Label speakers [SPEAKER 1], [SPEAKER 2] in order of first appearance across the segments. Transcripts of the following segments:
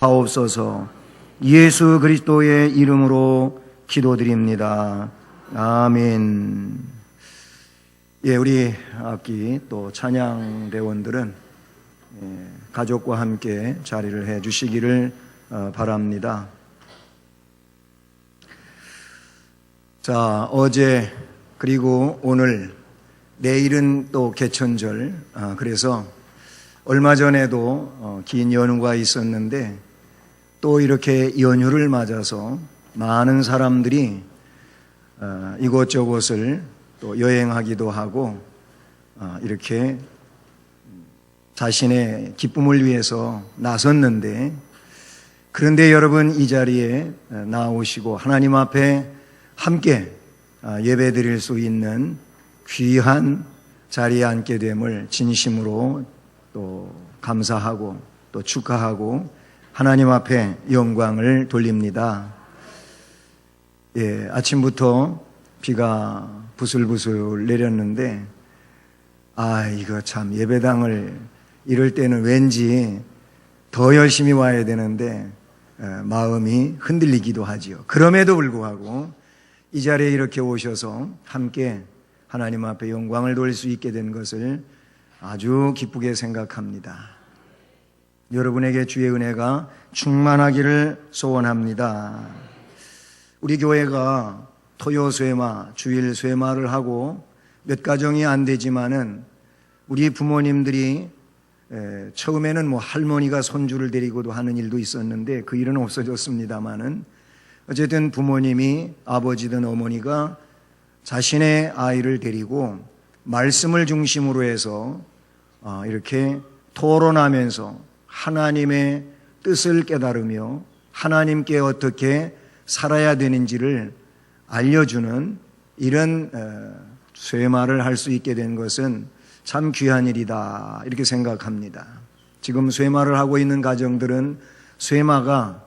[SPEAKER 1] 하옵소서. 예수 그리스도의 이름으로 기도드립니다. 아멘. 예, 우리 악기 또 찬양대원들은 가족과 함께 자리를 해 주시기를 바랍니다. 자, 어제 그리고 오늘 내일은 또 개천절, 그래서 얼마 전에도 긴 연휴가 있었는데 또 이렇게 연휴를 맞아서 많은 사람들이 이곳저곳을 또 여행하기도 하고 이렇게 자신의 기쁨을 위해서 나섰는데, 그런데 여러분 이 자리에 나오시고 하나님 앞에 함께 예배드릴 수 있는 귀한 자리에 앉게 됨을 진심으로 또 감사하고 또 축하하고 하나님 앞에 영광을 돌립니다. 예, 아침부터 비가 부슬부슬 내렸는데 이거 참 예배당을 이럴 때는 왠지 더 열심히 와야 되는데 마음이 흔들리기도 하지요. 그럼에도 불구하고 이 자리에 이렇게 오셔서 함께 하나님 앞에 영광을 돌릴 수 있게 된 것을 아주 기쁘게 생각합니다. 여러분에게 주의 은혜가 충만하기를 소원합니다. 우리 교회가 토요 쇠마, 주일 쇠마를 하고 몇 가정이 안 되지만은 우리 부모님들이 처음에는 할머니가 손주를 데리고도 하는 일도 있었는데 그 일은 없어졌습니다만은 어쨌든 부모님이 아버지든 어머니가 자신의 아이를 데리고 말씀을 중심으로 해서 이렇게 토론하면서 하나님의 뜻을 깨달으며 하나님께 어떻게 살아야 되는지를 알려주는 이런 쇠마를 할 수 있게 된 것은 참 귀한 일이다, 이렇게 생각합니다. 지금 쇠마를 하고 있는 가정들은 쇠마가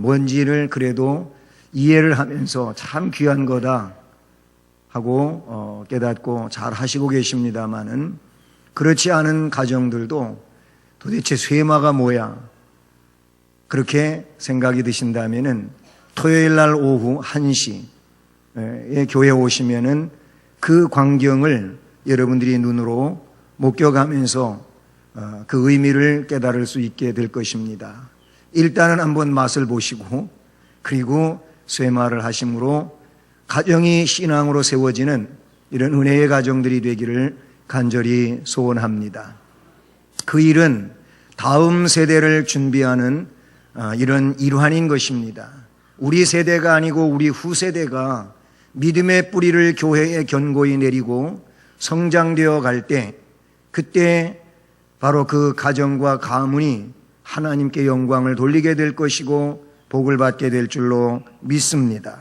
[SPEAKER 1] 뭔지를 그래도 이해를 하면서 참 귀한 거다 하고 깨닫고 잘 하시고 계십니다만은, 그렇지 않은 가정들도 도대체 쇠마가 뭐야 그렇게 생각이 드신다면은 토요일 날 오후 1시에 교회에 오시면은 그 광경을 여러분들이 눈으로 목격하면서 그 의미를 깨달을 수 있게 될 것입니다. 일단은 한번 맛을 보시고 그리고 쇠마를 하심으로 가정이 신앙으로 세워지는 이런 은혜의 가정들이 되기를 간절히 소원합니다. 그 일은 다음 세대를 준비하는 이런 일환인 것입니다. 우리 세대가 아니고 우리 후세대가 믿음의 뿌리를 교회에 견고히 내리고 성장되어 갈 때, 그때 바로 그 가정과 가문이 하나님께 영광을 돌리게 될 것이고 복을 받게 될 줄로 믿습니다.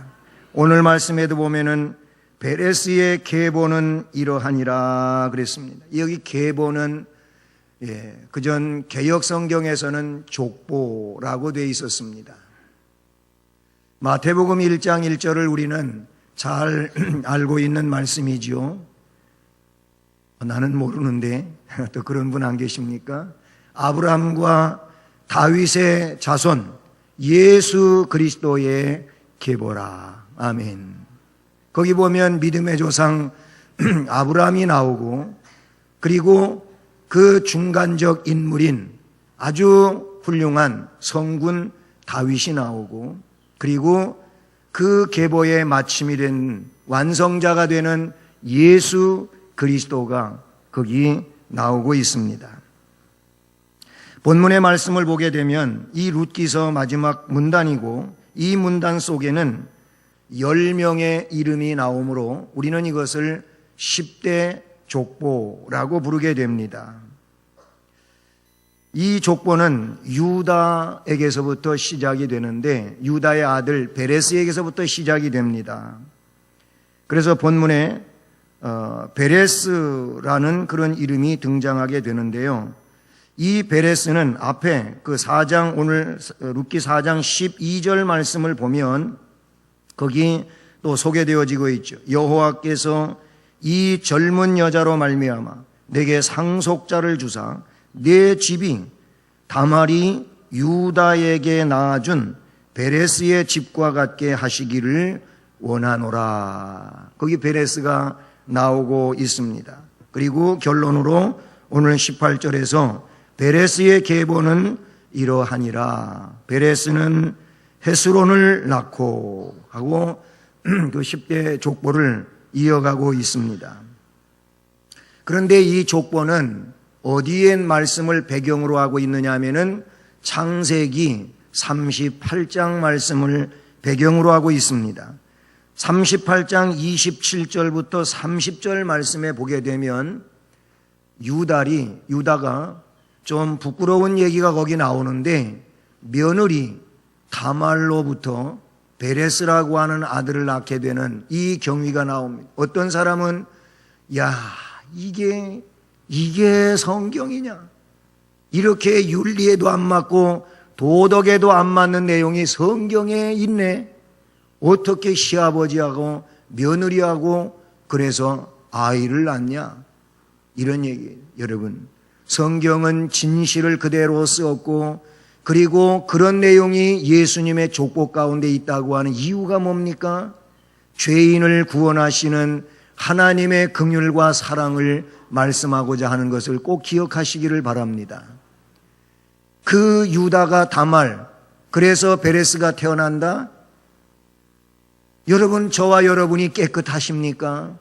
[SPEAKER 1] 오늘 말씀에도 보면은 베레스의 계보는 이러하니라 그랬습니다. 여기 계보는 그전 개역 성경에서는 족보라고 되어 있었습니다. 마태복음 1장 1절을 우리는 잘 알고 있는 말씀이지요. 나는 모르는데 또 그런 분 안 계십니까? 아브라함과 다윗의 자손 예수 그리스도의 계보라. 아멘. 거기 보면 믿음의 조상 아브라함이 나오고, 그리고 그 중간적 인물인 아주 훌륭한 성군 다윗이 나오고, 그리고 그 계보의 마침이 된 완성자가 되는 예수 그리스도가 거기 나오고 있습니다. 본문의 말씀을 보게 되면 이 룻기서 마지막 문단이고, 이 문단 속에는 10명의 이름이 나오므로 우리는 이것을 10대 족보라고 부르게 됩니다. 이 족보는 유다에게서부터 시작이 되는데 유다의 아들 베레스에게서부터 시작이 됩니다. 그래서 본문에 베레스라는 그런 이름이 등장하게 되는데요. 이 베레스는 앞에 그 4장, 오늘 룻기 4장 12절 말씀을 보면 거기 또 소개되어지고 있죠. 여호와께서 이 젊은 여자로 말미암아 내게 상속자를 주사 내 집이 다말이 유다에게 낳아준 베레스의 집과 같게 하시기를 원하노라. 거기 베레스가 나오고 있습니다. 그리고 결론으로 오늘 18절에서 베레스의 계보는 이러하니라. 베레스는 헤스론을 낳고 하고 그 10대 족보를 이어가고 있습니다. 그런데 이 족보는 어디에 말씀을 배경으로 하고 있느냐 하면은 창세기 38장 말씀을 배경으로 하고 있습니다. 38장 27절부터 30절 말씀에 보게 되면 유다가 좀 부끄러운 얘기가 거기 나오는데 며느리 다말로부터 베레스라고 하는 아들을 낳게 되는 이 경위가 나옵니다. 어떤 사람은 야, 이게 성경이냐? 이렇게 윤리에도 안 맞고 도덕에도 안 맞는 내용이 성경에 있네. 어떻게 시아버지하고 며느리하고 그래서 아이를 낳냐? 이런 얘기예요. 여러분, 성경은 진실을 그대로 쓰었고 그리고 그런 내용이 예수님의 족보 가운데 있다고 하는 이유가 뭡니까? 죄인을 구원하시는 하나님의 긍휼과 사랑을 말씀하고자 하는 것을 꼭 기억하시기를 바랍니다. 그 유다가 다말, 그래서 베레스가 태어난다? 여러분, 저와 여러분이 깨끗하십니까?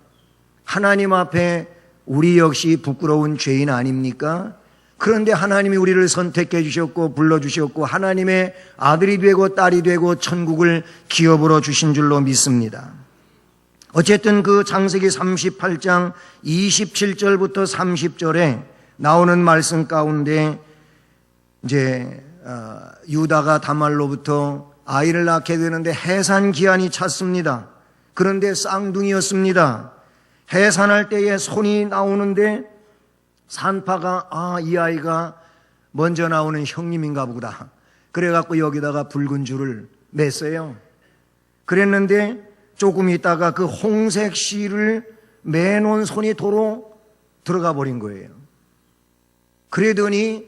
[SPEAKER 1] 하나님 앞에 우리 역시 부끄러운 죄인 아닙니까? 그런데 하나님이 우리를 선택해 주셨고 불러주셨고 하나님의 아들이 되고 딸이 되고 천국을 기업으로 주신 줄로 믿습니다. 어쨌든 그 창세기 38장 27절부터 30절에 나오는 말씀 가운데 이제 유다가 다말로부터 아이를 낳게 되는데 해산 기한이 찼습니다. 그런데 쌍둥이였습니다. 해산할 때에 손이 나오는데 산파가 이 아이가 먼저 나오는 형님인가 보다. 그래갖고 여기다가 붉은 줄을 맸어요. 그랬는데 조금 있다가 그 홍색 실을 매놓은 손이 도로 들어가 버린 거예요. 그러더니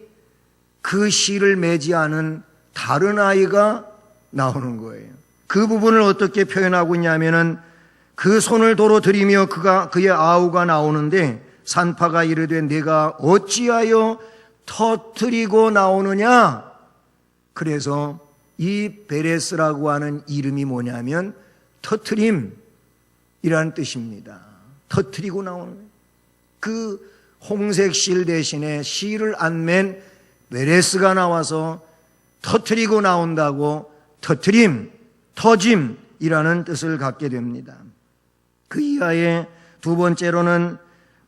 [SPEAKER 1] 그 실을 매지 않은 다른 아이가 나오는 거예요. 그 부분을 어떻게 표현하고 있냐면은 그 손을 도로 들이며 그의 아우가 나오는데 산파가 이르되 내가 어찌하여 터뜨리고 나오느냐? 그래서 이 베레스라고 하는 이름이 뭐냐면 터트림이라는 뜻입니다. 터트리고 나오는 거예요. 그 홍색 실 대신에 실을 안 맨 베레스가 나와서 터트리고 나온다고 터트림, 터짐이라는 뜻을 갖게 됩니다. 그 이하에 두 번째로는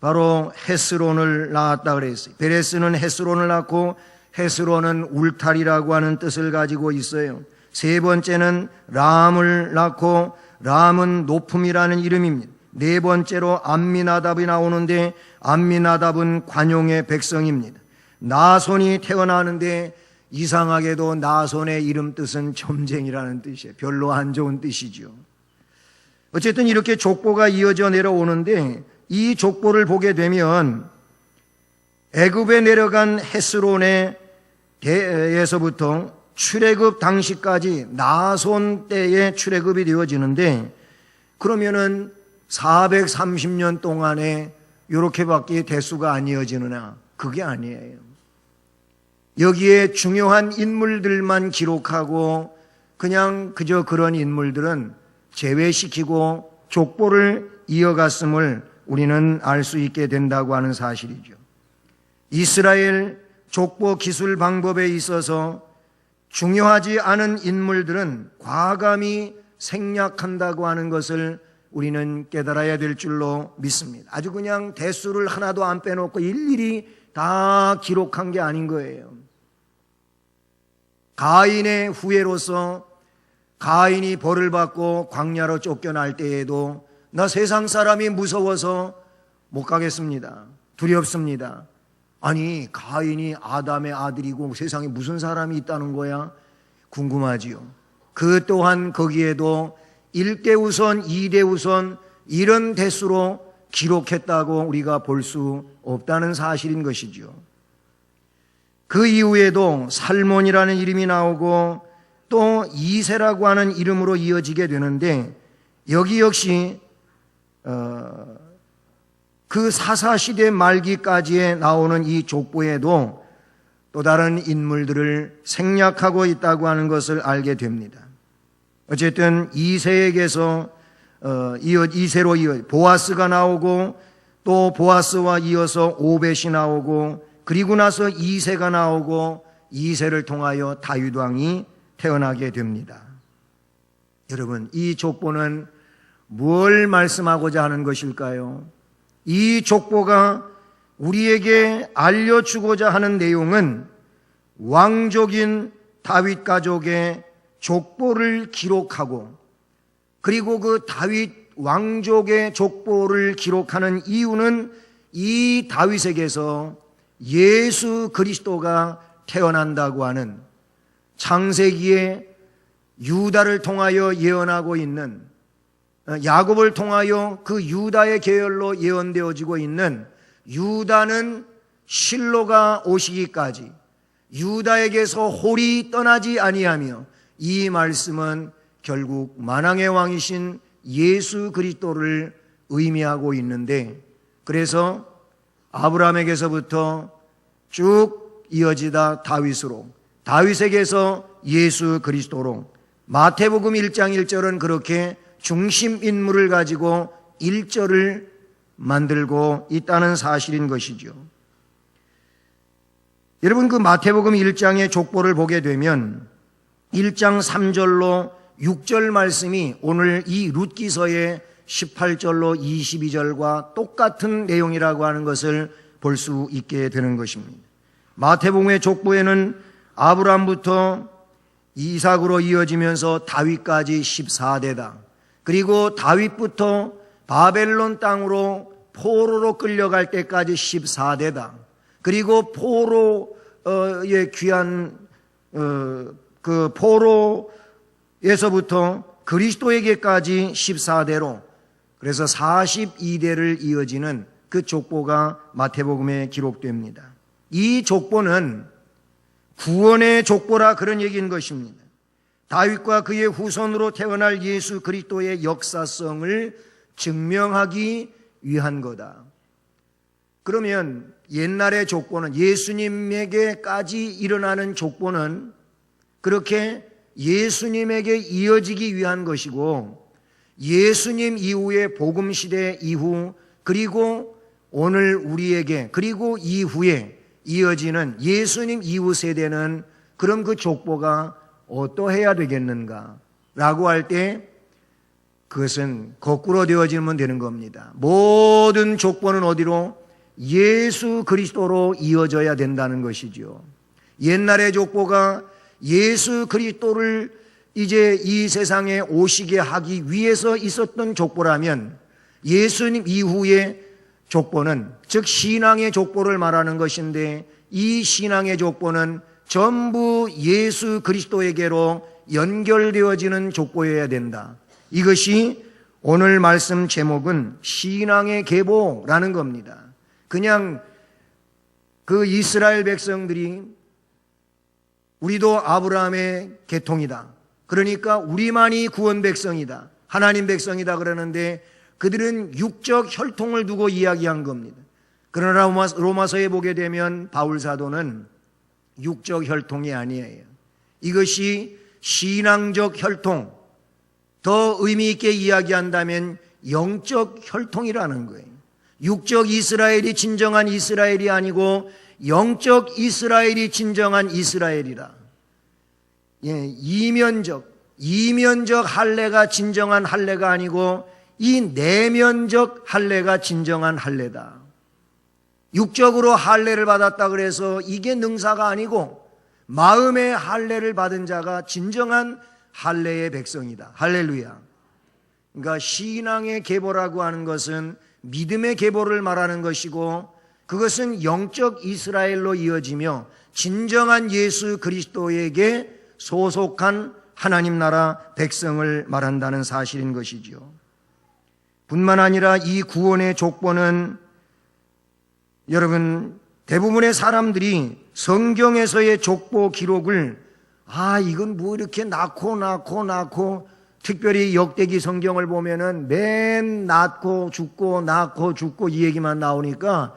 [SPEAKER 1] 바로 헤스론을 낳았다 그랬어요. 베레스는 헤스론을 낳고 헤스론은 울타리라고 하는 뜻을 가지고 있어요. 세 번째는 람을 낳고 람은 높음이라는 이름입니다. 네 번째로 암미나답이 나오는데 암미나답은 관용의 백성입니다. 나손이 태어나는데 이상하게도 나손의 이름 뜻은 점쟁이라는 뜻이에요. 별로 안 좋은 뜻이죠. 어쨌든 이렇게 족보가 이어져 내려오는데 이 족보를 보게 되면 애굽에 내려간 헤스론에서부터 출애굽 당시까지 나손 때에 출애굽이 되어지는데 그러면은 430년 동안에 이렇게밖에 대수가 안 이어지느냐? 그게 아니에요. 여기에 중요한 인물들만 기록하고 그냥 그저 그런 인물들은 제외시키고 족보를 이어갔음을 우리는 알 수 있게 된다고 하는 사실이죠. 이스라엘 족보 기술 방법에 있어서 중요하지 않은 인물들은 과감히 생략한다고 하는 것을 우리는 깨달아야 될 줄로 믿습니다. 아주 그냥 대수를 하나도 안 빼놓고 일일이 다 기록한 게 아닌 거예요. 가인의 후예로서 가인이 벌을 받고 광야로 쫓겨날 때에도 나 세상 사람이 무서워서 못 가겠습니다. 두렵습니다. 아니, 가인이 아담의 아들이고 세상에 무슨 사람이 있다는 거야? 궁금하지요. 그 또한 거기에도 1대 우선, 2대 우선 이런 대수로 기록했다고 우리가 볼 수 없다는 사실인 것이죠. 그 이후에도 살몬이라는 이름이 나오고 또 이세라고 하는 이름으로 이어지게 되는데, 여기 역시 그 사사시대 말기까지에 나오는 이 족보에도 또 다른 인물들을 생략하고 있다고 하는 것을 알게 됩니다. 어쨌든 이세에게서 이세로 이어 보아스가 나오고, 또 보아스와 이어서 오벳이 나오고, 그리고 나서 이세가 나오고, 이세를 통하여 다윗 왕이 태어나게 됩니다. 여러분, 이 족보는 뭘 말씀하고자 하는 것일까요? 이 족보가 우리에게 알려주고자 하는 내용은 왕족인 다윗 가족의 족보를 기록하고, 그리고 그 다윗 왕족의 족보를 기록하는 이유는 이 다윗에게서 예수 그리스도가 태어난다고 하는 창세기에 유다를 통하여 예언하고 있는, 야곱을 통하여 그 유다의 계열로 예언되어지고 있는 유다는 실로가 오시기까지 유다에게서 홀이 떠나지 아니하며, 이 말씀은 결국 만왕의 왕이신 예수 그리스도를 의미하고 있는데, 그래서 아브라함에게서부터 쭉 이어지다 다윗으로, 다윗에게서 예수 그리스도로, 마태복음 1장 1절은 그렇게 중심 인물을 가지고 1절을 만들고 있다는 사실인 것이죠. 여러분, 그 마태복음 1장의 족보를 보게 되면 1장 3절로 6절 말씀이 오늘 이 룻기서의 18절로 22절과 똑같은 내용이라고 하는 것을 볼 수 있게 되는 것입니다. 마태복음의 족보에는 아브라함부터 이삭으로 이어지면서 다윗까지 14대다. 그리고 다윗부터 바벨론 땅으로 포로로 끌려갈 때까지 14대다. 그리고 포로의 귀한 그 포로에서부터 그리스도에게까지 14대로, 그래서 42대를 이어지는 그 족보가 마태복음에 기록됩니다. 이 족보는 구원의 족보라 그런 얘기인 것입니다. 다윗과 그의 후손으로 태어날 예수 그리스도의 역사성을 증명하기 위한 거다. 그러면 옛날의 족보는, 예수님에게까지 일어나는 족보는 그렇게 예수님에게 이어지기 위한 것이고, 예수님 이후의 복음시대 이후, 그리고 오늘 우리에게, 그리고 이후에 이어지는 예수님 이후 세대는 그럼 그 족보가 어떠해야 되겠는가 라고 할 때 그것은 거꾸로 되어지면 되는 겁니다. 모든 족보는 어디로? 예수 그리스도로 이어져야 된다는 것이죠. 옛날의 족보가 예수 그리스도를 이제 이 세상에 오시게 하기 위해서 있었던 족보라면, 예수님 이후의 족보는, 즉 신앙의 족보를 말하는 것인데, 이 신앙의 족보는 전부 예수 그리스도에게로 연결되어지는 족보여야 된다. 이것이 오늘 말씀 제목은 신앙의 계보라는 겁니다. 그냥 그 이스라엘 백성들이 우리도 아브라함의 계통이다, 그러니까 우리만이 구원 백성이다, 하나님 백성이다 그러는데, 그들은 육적 혈통을 두고 이야기한 겁니다. 그러나 로마서에 보게 되면 바울 사도는 육적 혈통이 아니에요. 이것이 신앙적 혈통, 더 의미 있게 이야기한다면 영적 혈통이라는 거예요. 육적 이스라엘이 진정한 이스라엘이 아니고 영적 이스라엘이 진정한 이스라엘이다. 이면적 할례가 진정한 할례가 아니고 이 내면적 할례가 진정한 할례다. 육적으로 할례를 받았다 그래서 이게 능사가 아니고 마음의 할례를 받은 자가 진정한 할례의 백성이다. 할렐루야. 그러니까 신앙의 계보라고 하는 것은 믿음의 계보를 말하는 것이고, 그것은 영적 이스라엘로 이어지며 진정한 예수 그리스도에게 소속한 하나님 나라 백성을 말한다는 사실인 것이지요. 뿐만 아니라 이 구원의 족보는 여러분 대부분의 사람들이 성경에서의 족보 기록을 이건 뭐 이렇게 낳고 특별히 역대기 성경을 보면은 맨 낳고 죽고 이 얘기만 나오니까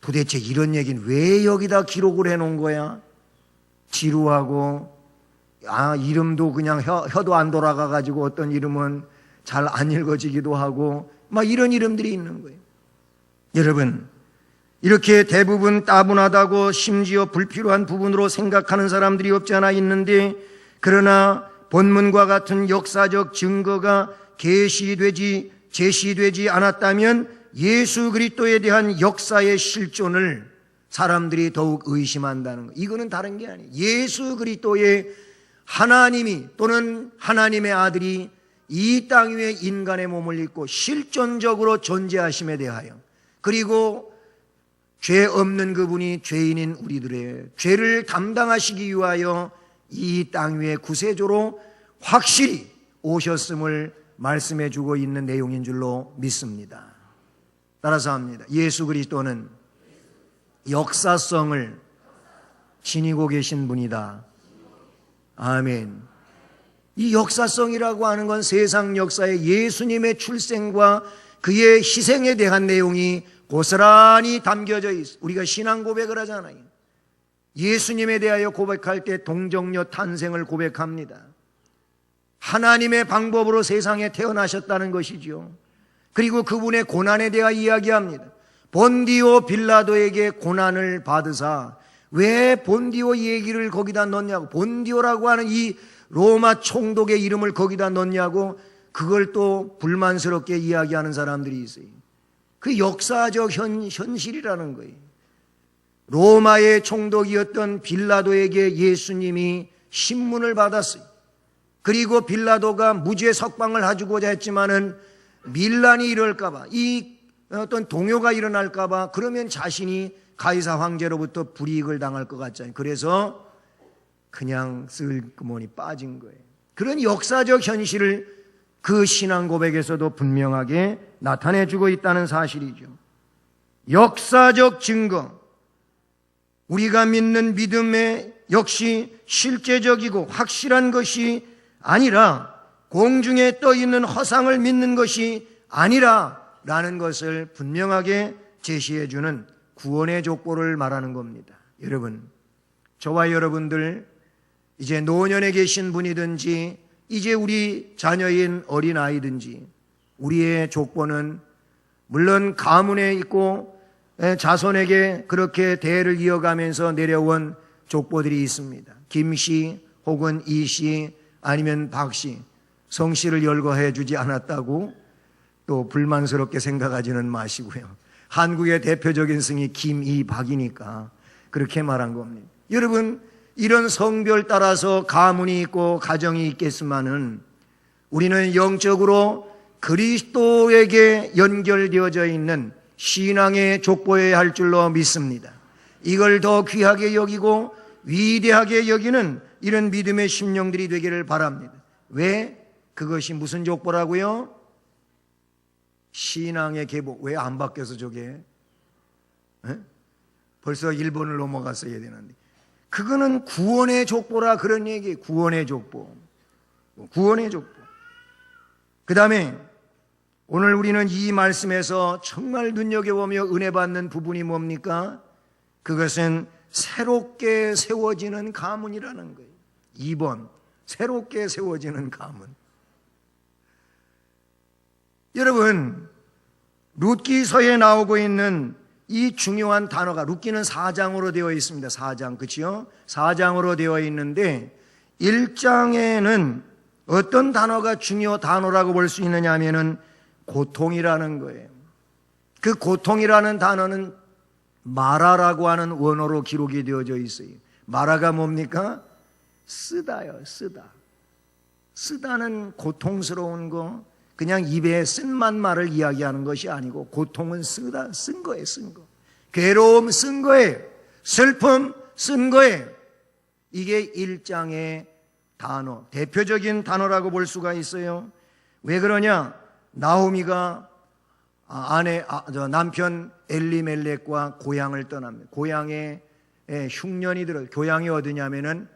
[SPEAKER 1] 도대체 이런 얘기는 왜 여기다 기록을 해놓은 거야? 지루하고 이름도 그냥 혀도 안 돌아가가지고 어떤 이름은 잘 안 읽어지기도 하고 막 이런 이름들이 있는 거예요. 여러분, 이렇게 대부분 따분하다고 심지어 불필요한 부분으로 생각하는 사람들이 없지 않아 있는데, 그러나 본문과 같은 역사적 증거가 제시되지 않았다면 예수 그리스도에 대한 역사의 실존을 사람들이 더욱 의심한다는 것. 이거는 다른 게 아니에요. 예수 그리스도의 하나님이 또는 하나님의 아들이 이 땅 위에 인간의 몸을 입고 실존적으로 존재하심에 대하여, 그리고 죄 없는 그분이 죄인인 우리들의 죄를 담당하시기 위하여 이 땅 위에 구세주로 확실히 오셨음을 말씀해 주고 있는 내용인 줄로 믿습니다. 따라서 합니다. 예수 그리스도는 역사성을 지니고 계신 분이다. 아멘. 이 역사성이라고 하는 건 세상 역사에 예수님의 출생과 그의 희생에 대한 내용이 고스란히 담겨져 있어. 우리가 신앙 고백을 하잖아요. 예수님에 대하여 고백할 때 동정녀 탄생을 고백합니다. 하나님의 방법으로 세상에 태어나셨다는 것이죠. 그리고 그분의 고난에 대하여 이야기합니다. 본디오 빌라도에게 고난을 받으사, 왜 본디오 얘기를 거기다 넣냐고, 본디오라고 하는 이 로마 총독의 이름을 거기다 넣냐고, 그걸 또 불만스럽게 이야기하는 사람들이 있어요. 그 역사적 현실이라는 거예요. 로마의 총독이었던 빌라도에게 예수님이 신문을 받았어요. 그리고 빌라도가 무죄 석방을 해주고자 했지만은 밀란이 이럴까봐, 이 어떤 동요가 일어날까봐, 그러면 자신이 가이사 황제로부터 불이익을 당할 것 같잖아요. 그래서 그냥 쓸그머니 빠진 거예요. 그런 역사적 현실을 그 신앙 고백에서도 분명하게 나타내주고 있다는 사실이죠. 역사적 증거, 우리가 믿는 믿음에 역시 실제적이고 확실한 것이 아니라, 공중에 떠있는 허상을 믿는 것이 아니라 라는 것을 분명하게 제시해주는 구원의 족보를 말하는 겁니다. 여러분, 저와 여러분들 이제 노년에 계신 분이든지 이제 우리 자녀인 어린아이든지, 우리의 족보는 물론 가문에 있고 자손에게 그렇게 대를 이어가면서 내려온 족보들이 있습니다. 김씨 혹은 이씨 아니면 박씨, 성씨를 열거해 주지 않았다고 또 불만스럽게 생각하지는 마시고요. 한국의 대표적인 성이 김이 박이니까 그렇게 말한 겁니다. 여러분, 이런 성별 따라서 가문이 있고 가정이 있겠지만은 우리는 영적으로 그리스도에게 연결되어져 있는 신앙의 족보여야 할 줄로 믿습니다. 이걸 더 귀하게 여기고 위대하게 여기는 이런 믿음의 심령들이 되기를 바랍니다. 왜? 그것이 무슨 족보라고요? 신앙의 계복. 왜 안 바뀌어서 저게? 벌써 일본을 넘어갔어야 되는데. 그거는 구원의 족보라, 그런 얘기예요. 구원의 족보. 구원의 족보. 그 다음에 오늘 우리는 이 말씀에서 정말 눈여겨보며 은혜 받는 부분이 뭡니까? 그것은 새롭게 세워지는 가문이라는 거예요. 2번, 새롭게 세워지는 가문. 여러분, 룻기서에 나오고 있는 이 중요한 단어가, 룻기는 4장으로 되어 있습니다. 4장, 그치요? 4장으로 되어 있는데 1장에는 어떤 단어가 중요 단어라고 볼 수 있느냐 하면은 고통이라는 거예요. 그 고통이라는 단어는 마라라고 하는 원어로 기록이 되어져 있어요. 마라가 뭡니까? 쓰다요, 쓰다. 쓰다는 고통스러운 거, 그냥 입에 쓴맛 말을 이야기하는 것이 아니고, 고통은 쓰다, 쓴 거예요, 쓴 거. 괴로움 쓴 거예요. 슬픔 쓴 거예요. 이게 1장의 단어, 대표적인 단어라고 볼 수가 있어요. 왜 그러냐? 나오미가 남편 엘리멜렉과 고향을 떠납니다. 고향에 흉년이 들어. 고향이 어디냐면은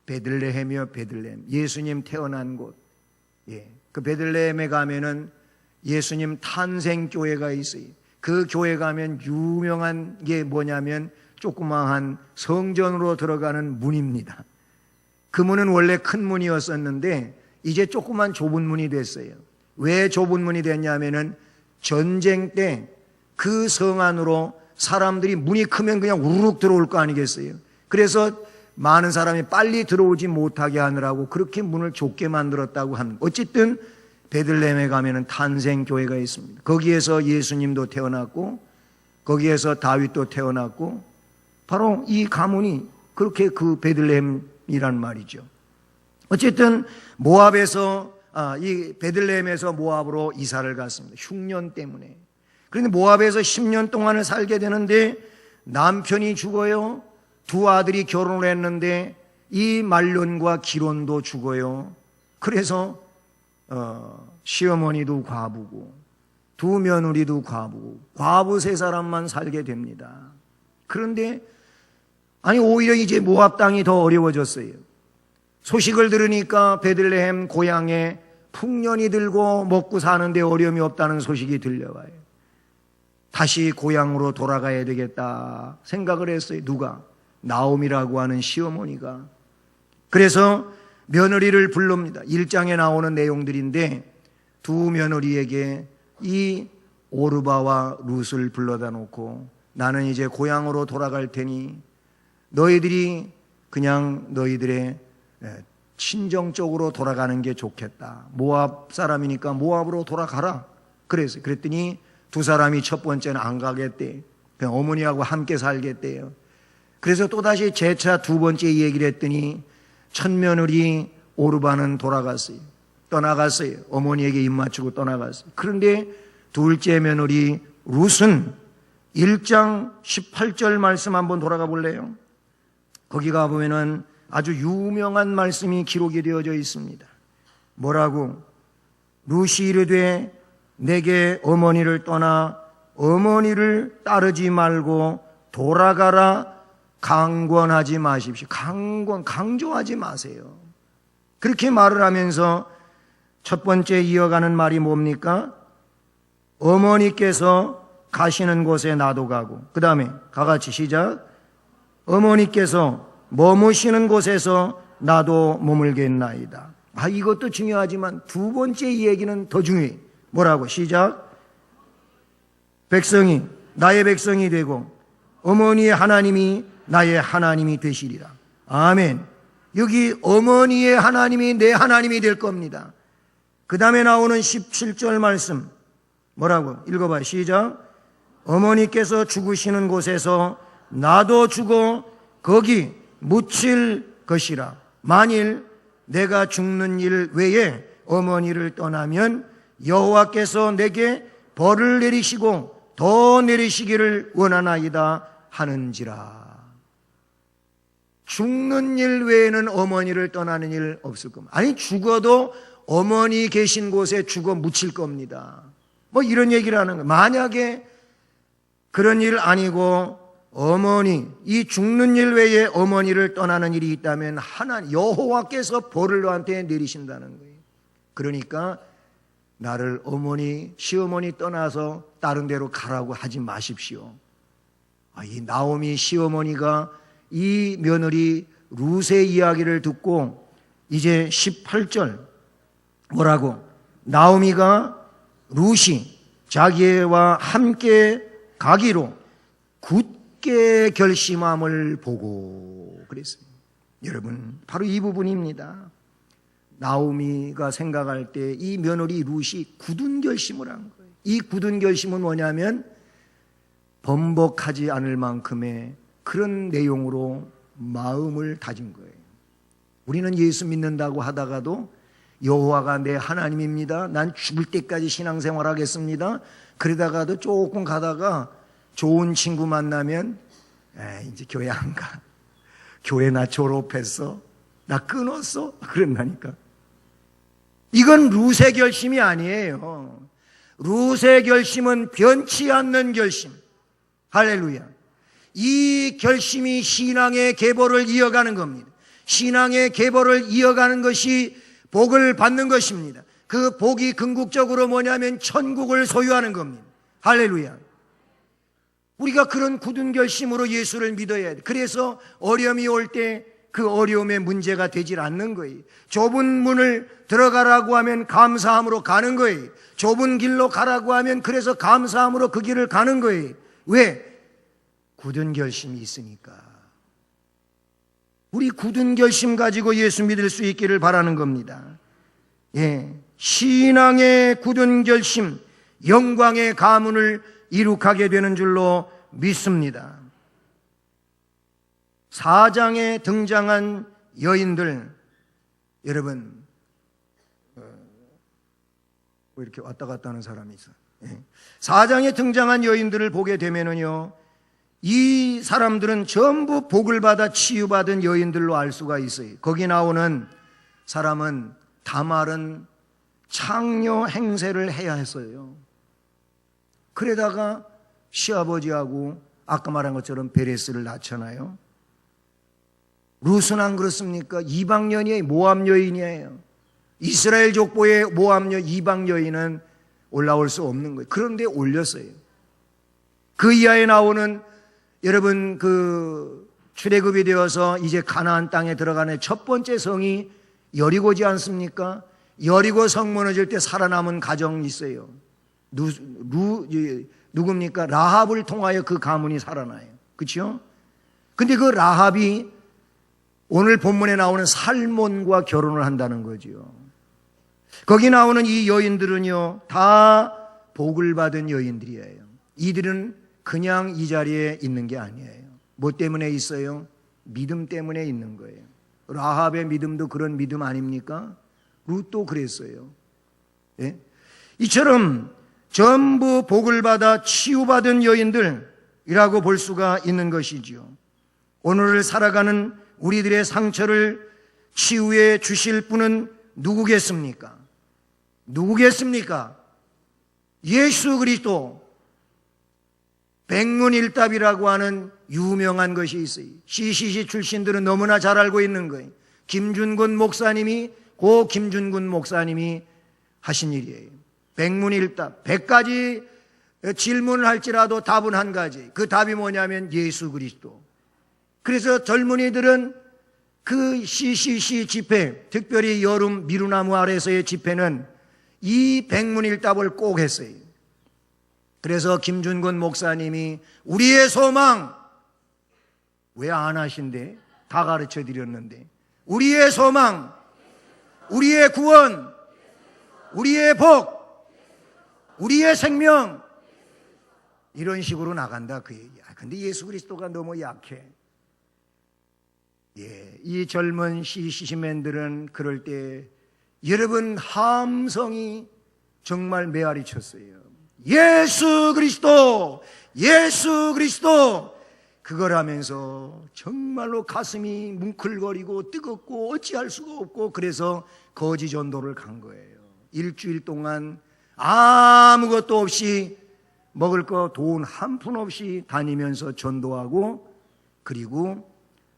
[SPEAKER 1] 베들레헴이요, 베들레헴. 예수님 태어난 곳. 그 베들레헴에 가면은 예수님 탄생교회가 있어요. 그 교회 가면 유명한 게 뭐냐면 조그마한 성전으로 들어가는 문입니다. 그 문은 원래 큰 문이었었는데 이제 조그만 좁은 문이 됐어요. 왜 좁은 문이 됐냐면은 전쟁 때 그 성 안으로 사람들이 문이 크면 그냥 우르륵 들어올 거 아니겠어요? 그래서 많은 사람이 빨리 들어오지 못하게 하느라고 그렇게 문을 좁게 만들었다고 합니다. 어쨌든 베들레헴에 가면은 탄생교회가 있습니다. 거기에서 예수님도 태어났고 거기에서 다윗도 태어났고 바로 이 가문이 그렇게 그 베들레헴이란 말이죠. 어쨌든 모압에서 이 베들레헴에서 모압으로 이사를 갔습니다. 흉년 때문에. 그런데 모압에서 10년 동안을 살게 되는데 남편이 죽어요. 두 아들이 결혼을 했는데 이 말론과 기론도 죽어요. 그래서 시어머니도 과부고 두 며느리도 과부고 과부 세 사람만 살게 됩니다. 그런데 오히려 이제 모압 땅이 더 어려워졌어요. 소식을 들으니까 베들레헴 고향에 풍년이 들고 먹고 사는데 어려움이 없다는 소식이 들려와요. 다시 고향으로 돌아가야 되겠다 생각을 했어요. 누가? 나옴이라고 하는 시어머니가. 그래서 며느리를 부릅니다. 1장에 나오는 내용들인데 두 며느리에게 이 오르바와 룻을 불러다 놓고 나는 이제 고향으로 돌아갈 테니 너희들이 그냥 너희들의 친정 쪽으로 돌아가는 게 좋겠다. 모압 사람이니까 모압으로 돌아가라. 그랬더니 두 사람이 첫 번째는 안 가겠대. 그냥 어머니하고 함께 살겠대요. 그래서 또다시 재차 두 번째 얘기를 했더니 첫 며느리 오르바는 돌아갔어요. 떠나갔어요. 어머니에게 입 맞추고 떠나갔어요. 그런데 둘째 며느리 룻은 1장 18절 말씀 한번 돌아가 볼래요? 거기 가보면은 아주 유명한 말씀이 기록이 되어져 있습니다. 뭐라고? 룻이 이르되 내게 어머니를 떠나 어머니를 따르지 말고 돌아가라 강권하지 마십시오. 강조하지 마세요. 그렇게 말을 하면서 첫 번째 이어가는 말이 뭡니까? 어머니께서 가시는 곳에 나도 가고, 그 다음에 다같이 시작. 어머니께서 머무시는 곳에서 나도 머물겠나이다. 이것도 중요하지만 두 번째 이 얘기는 더 중요해. 뭐라고? 시작. 백성이 나의 백성이 되고 어머니의 하나님이 나의 하나님이 되시리라. 아멘. 여기 어머니의 하나님이 내 하나님이 될 겁니다. 그 다음에 나오는 17절 말씀 뭐라고? 읽어봐요. 시작. 어머니께서 죽으시는 곳에서 나도 죽어 거기 묻힐 것이라. 만일 내가 죽는 일 외에 어머니를 떠나면 여호와께서 내게 벌을 내리시고 더 내리시기를 원하나이다 하는지라. 죽는 일 외에는 어머니를 떠나는 일 없을 겁니다. 죽어도 어머니 계신 곳에 죽어 묻힐 겁니다. 이런 얘기를 하는 거예요. 만약에 그런 일 아니고 어머니, 이 죽는 일 외에 어머니를 떠나는 일이 있다면 하나님 여호와께서 벌을 너한테 내리신다는 거예요. 그러니까 나를 어머니, 시어머니 떠나서 다른 데로 가라고 하지 마십시오. 이 나오미 시어머니가 이 며느리 룻의 이야기를 듣고 이제 18절 뭐라고? 나오미가 룻이 자기와 함께 가기로 굳게 결심함을 보고 그랬어요. 여러분, 바로 이 부분입니다. 나오미가 생각할 때 이 며느리 룻이 굳은 결심을 한 거예요. 이 굳은 결심은 뭐냐면 번복하지 않을 만큼의 그런 내용으로 마음을 다진 거예요. 우리는 예수 믿는다고 하다가도 여호와가 내 하나님입니다. 난 죽을 때까지 신앙생활 하겠습니다. 그러다가도 조금 가다가 좋은 친구 만나면 이제 교회 안 가. 교회 나 졸업했어. 나 끊었어. 그런다니까. 이건 룻의 결심이 아니에요. 룻의 결심은 변치 않는 결심. 할렐루야. 이 결심이 신앙의 계보를 이어가는 겁니다. 신앙의 계보를 이어가는 것이 복을 받는 것입니다. 그 복이 궁극적으로 뭐냐면 천국을 소유하는 겁니다. 할렐루야. 우리가 그런 굳은 결심으로 예수를 믿어야 돼. 그래서 어려움이 올 때 그 어려움의 문제가 되질 않는 거예요. 좁은 문을 들어가라고 하면 감사함으로 가는 거예요. 좁은 길로 가라고 하면 그래서 감사함으로 그 길을 가는 거예요. 왜? 굳은 결심이 있으니까. 우리 굳은 결심 가지고 예수 믿을 수 있기를 바라는 겁니다. 예, 신앙의 굳은 결심, 영광의 가문을 이룩하게 되는 줄로 믿습니다. 4장에 등장한 여인들, 여러분 왜 이렇게 왔다 갔다 하는 사람이 있어? 4장에 등장한 여인들을 보게 되면은요, 이 사람들은 전부 복을 받아 치유받은 여인들로 알 수가 있어요. 거기 나오는 사람은 다말은 창녀 행세를 해야 했어요. 그러다가 시아버지하고 아까 말한 것처럼 베레스를 낳잖아요. 룻은 안 그렇습니까? 이방 여인이에요. 모압 여인이에요. 이스라엘 족보의 모압 여인, 이방 여인은 올라올 수 없는 거예요. 그런데 올렸어요. 그 이하에 나오는 여러분 그 출애굽이 되어서 이제 가나안 땅에 들어가는 첫 번째 성이 여리고지 않습니까? 여리고 성 무너질 때 살아남은 가정이 있어요. 누굽니까? 라합을 통하여 그 가문이 살아나요. 그렇죠? 근데 그 라합이 오늘 본문에 나오는 살몬과 결혼을 한다는 거죠. 거기 나오는 이 여인들은요, 다 복을 받은 여인들이에요. 이들은 그냥 이 자리에 있는 게 아니에요. 뭐 때문에 있어요? 믿음 때문에 있는 거예요. 라합의 믿음도 그런 믿음 아닙니까? 룻도 그랬어요. 예? 이처럼 전부 복을 받아 치유받은 여인들이라고 볼 수가 있는 것이지요. 오늘을 살아가는 우리들의 상처를 치유해 주실 분은 누구겠습니까? 누구겠습니까? 예수 그리스도. 백문일답이라고 하는 유명한 것이 있어요. CCC 출신들은 너무나 잘 알고 있는 거예요. 김준근 목사님이 하신 일이에요. 백문일답. 100가지 질문을 할지라도 답은 한 가지. 그 답이 뭐냐면 예수 그리스도. 그래서 젊은이들은 그 CCC 집회, 특별히 여름 미루나무 아래서의 집회는 이 백문일답을 꼭 했어요. 그래서 김준근 목사님이 우리의 소망, 왜 안 하신대? 다 가르쳐 드렸는데. 우리의 소망, 우리의 구원, 우리의 복, 우리의 생명, 이런 식으로 나간다 그 얘기야. 근데 예수 그리스도가 너무 약해. 예, 이 젊은 CCC맨들은 그럴 때 여러분 함성이 정말 메아리 쳤어요. 예수 그리스도, 예수 그리스도. 그걸 하면서 정말로 가슴이 뭉클거리고 뜨겁고 어찌할 수가 없고, 그래서 거지 전도를 간 거예요. 일주일 동안 아무것도 없이 먹을 거 돈 한 푼 없이 다니면서 전도하고, 그리고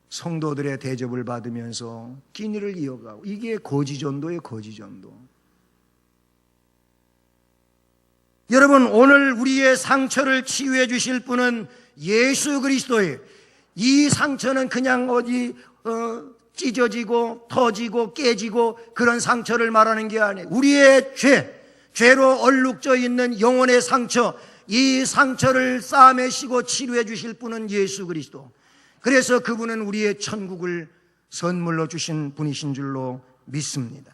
[SPEAKER 1] 성도들의 대접을 받으면서 끼니를 이어가고, 이게 거지전도예요. 거지전도. 여러분, 오늘 우리의 상처를 치유해 주실 분은 예수 그리스도예요. 이 상처는 그냥 어디 찢어지고 터지고 깨지고 그런 상처를 말하는 게 아니에요. 우리의 죄로 얼룩져 있는 영혼의 상처, 이 상처를 싸매시고 치료해 주실 분은 예수 그리스도. 그래서 그분은 우리의 천국을 선물로 주신 분이신 줄로 믿습니다.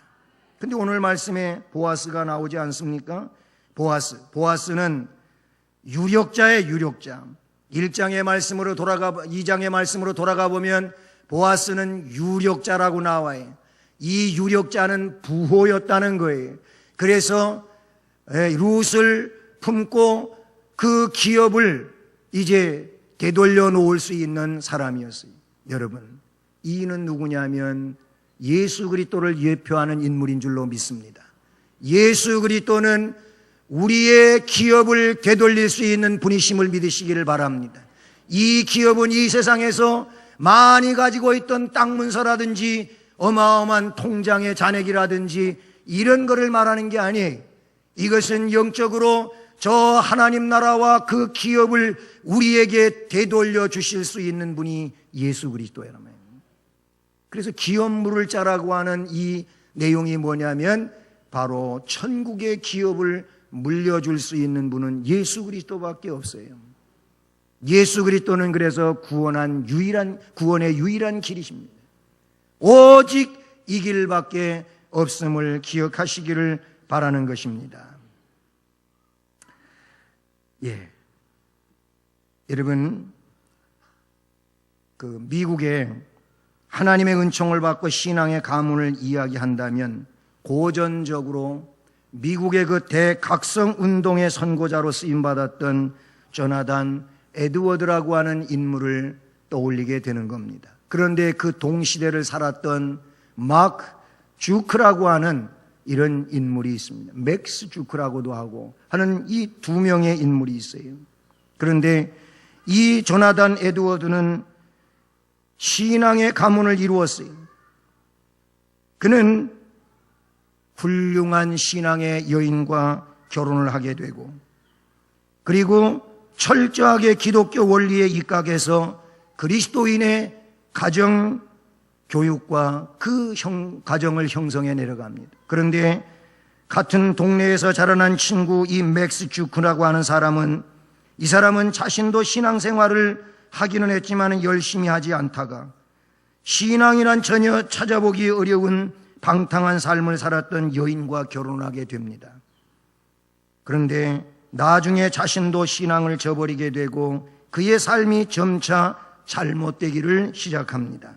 [SPEAKER 1] 근데 오늘 말씀에 보아스가 나오지 않습니까? 보아스는 유력자의 유력자. 2장의 말씀으로 돌아가 보면 보아스는 유력자라고 나와요. 이 유력자는 부호였다는 거예요. 그래서 룻을 품고 그 기업을 이제 되돌려 놓을 수 있는 사람이었어요. 여러분, 이는 누구냐면 예수 그리스도를 예표하는 인물인 줄로 믿습니다. 예수 그리스도는 우리의 기업을 되돌릴 수 있는 분이심을 믿으시기를 바랍니다. 이 기업은 이 세상에서 많이 가지고 있던 땅 문서라든지 어마어마한 통장의 잔액이라든지 이런 거를 말하는 게 아니에요. 이것은 영적으로 저 하나님 나라와 그 기업을 우리에게 되돌려 주실 수 있는 분이 예수 그리스도예요. 그래서 기업물을 짜라고 하는 이 내용이 뭐냐면 바로 천국의 기업을 물려줄 수 있는 분은 예수 그리스도밖에 없어요. 예수 그리스도는 그래서 구원의 유일한 길이십니다. 오직 이 길밖에 없음을 기억하시기를 바라는 것입니다. 여러분, 미국에 하나님의 은총을 받고 신앙의 가문을 이야기한다면 고전적으로 미국의 그 대각성 운동의 선고자로 쓰임받았던 조나단 에드워드라고 하는 인물을 떠올리게 되는 겁니다. 그런데 그 동시대를 살았던 마크 주크라고 하는 이런 인물이 있습니다. 맥스 주크라고도 하고 하는 이 두 명의 인물이 있어요. 그런데 이 조나단 에드워드는 신앙의 가문을 이루었어요. 그는 훌륭한 신앙의 여인과 결혼을 하게 되고, 그리고 철저하게 기독교 원리에 입각해서 그리스도인의 가정 교육과 그 가정을 형성해 내려갑니다. 그런데 같은 동네에서 자라난 친구 이 맥스 주크라고 하는 사람은, 이 사람은 자신도 신앙생활을 하기는 했지만 열심히 하지 않다가 신앙이란 전혀 찾아보기 어려운 방탕한 삶을 살았던 여인과 결혼하게 됩니다. 그런데 나중에 자신도 신앙을 저버리게 되고 그의 삶이 점차 잘못되기를 시작합니다.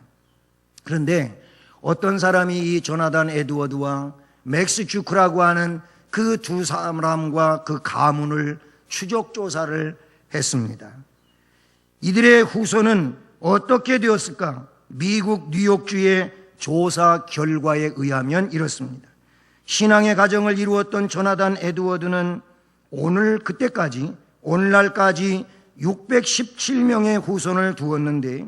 [SPEAKER 1] 그런데 어떤 사람이 이 조나단 에드워드와 맥스 주크라고 하는 그 두 사람과 그 가문을 추적 조사를 했습니다. 이들의 후손은 어떻게 되었을까? 미국 뉴욕주의 조사 결과에 의하면 이렇습니다. 신앙의 가정을 이루었던 조나단 에드워드는 오늘날까지 617명의 후손을 두었는데,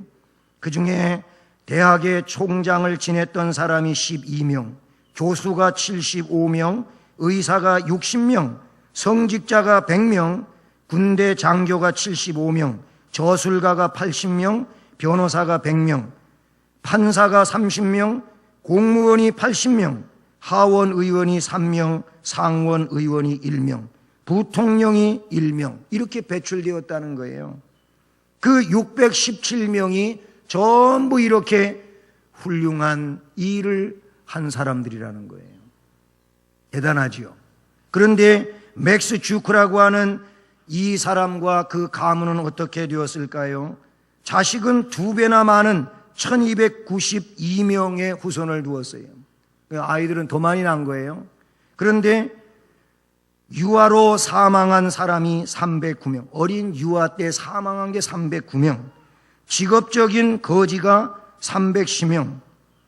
[SPEAKER 1] 그 중에 대학의 총장을 지냈던 사람이 12명, 교수가 75명, 의사가 60명, 성직자가 100명, 군대 장교가 75명, 저술가가 80명, 변호사가 100명, 판사가 30명, 공무원이 80명, 하원의원이 3명, 상원의원이 1명, 부통령이 1명, 이렇게 배출되었다는 거예요. 그 617명이 전부 이렇게 훌륭한 일을 한 사람들이라는 거예요. 대단하지요. 그런데 맥스 주크라고 하는 이 사람과 그 가문은 어떻게 되었을까요? 자식은 2배나 많은 1292명의 후손을 두었어요. 아이들은 더 많이 난 거예요. 그런데 유아로 사망한 사람이 309명, 어린 유아 때 사망한 게 309명, 직업적인 거지가 310명,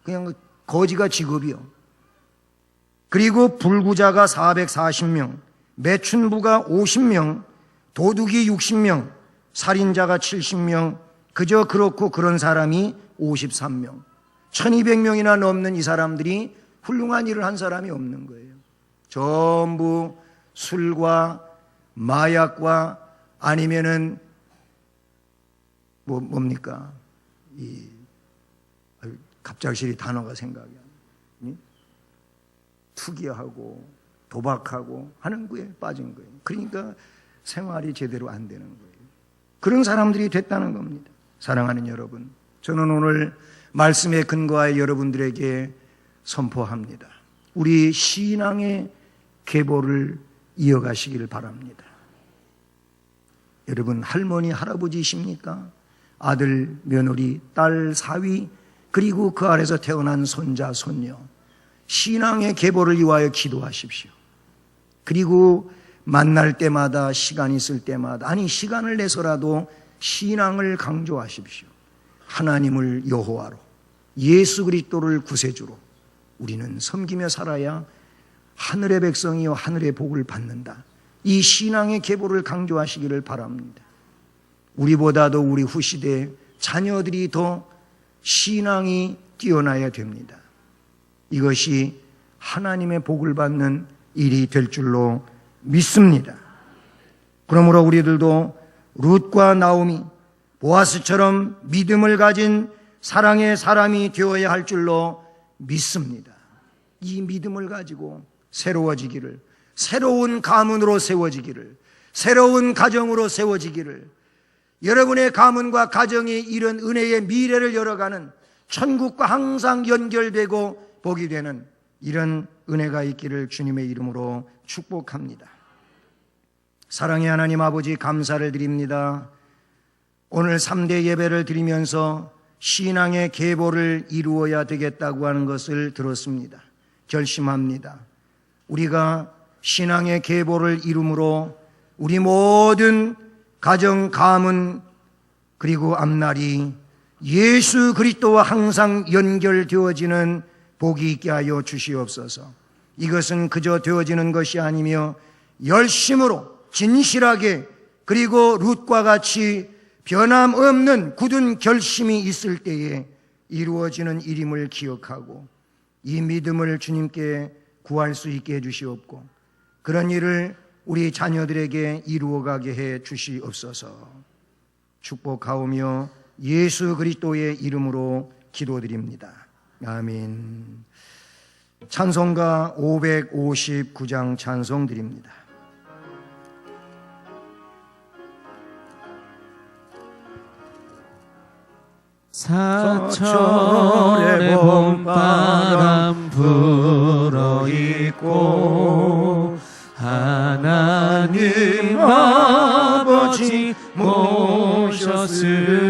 [SPEAKER 1] 그냥 거지가 직업이요. 그리고 불구자가 440명, 매춘부가 50명, 도둑이 60명, 살인자가 70명, 그저 그렇고 그런 사람이 53명. 1200명이나 넘는 이 사람들이 훌륭한 일을 한 사람이 없는 거예요. 전부 술과 마약과 아니면은 뭡니까? 갑작스레 단어가 생각이 안 나요. 투기하고 도박하고 하는 거에 빠진 거예요. 그러니까 생활이 제대로 안 되는 거예요. 그런 사람들이 됐다는 겁니다. 사랑하는 여러분, 저는 오늘 말씀에 근거하여 여러분들에게 선포합니다. 우리 신앙의 계보를 이어가시기를 바랍니다. 여러분, 할머니, 할아버지이십니까? 아들, 며느리, 딸, 사위, 그리고 그 아래서 태어난 손자, 손녀, 신앙의 계보를 위하여 기도하십시오. 그리고 만날 때마다, 시간 있을 때마다, 아니 시간을 내서라도 신앙을 강조하십시오. 하나님을 여호와로, 예수 그리스도를 구세주로 우리는 섬기며 살아야 하늘의 백성이요 하늘의 복을 받는다. 이 신앙의 계보를 강조하시기를 바랍니다. 우리보다도 우리 후시대 자녀들이 더 신앙이 뛰어나야 됩니다. 이것이 하나님의 복을 받는 일이 될 줄로 믿습니다. 그러므로 우리들도 룻과 나오미, 보아스처럼 믿음을 가진 사랑의 사람이 되어야 할 줄로 믿습니다. 이 믿음을 가지고 새로워지기를, 새로운 가문으로 세워지기를, 새로운 가정으로 세워지기를, 여러분의 가문과 가정이 이런 은혜의 미래를 열어가는, 천국과 항상 연결되고 복이 되는 이런 은혜가 있기를 주님의 이름으로 축복합니다. 사랑의 하나님 아버지, 감사를 드립니다. 오늘 3대 예배를 드리면서 신앙의 계보를 이루어야 되겠다고 하는 것을 들었습니다. 결심합니다. 우리가 신앙의 계보를 이룸으로 우리 모든 가정, 가문, 그리고 앞날이 예수 그리스도와 항상 연결되어지는 복이 있게 하여 주시옵소서. 이것은 그저 되어지는 것이 아니며 열심으로 진실하게, 그리고 룻과 같이 변함없는 굳은 결심이 있을 때에 이루어지는 일임을 기억하고 이 믿음을 주님께 구할 수 있게 해주시옵고 그런 일을 우리 자녀들에게 이루어가게 해 주시옵소서. 축복하오며 예수 그리스도의 이름으로 기도드립니다. 아멘. 찬송가 559장 찬송 드립니다.
[SPEAKER 2] 사철의 봄바람 불어있고 하나님 아버지 모셨으니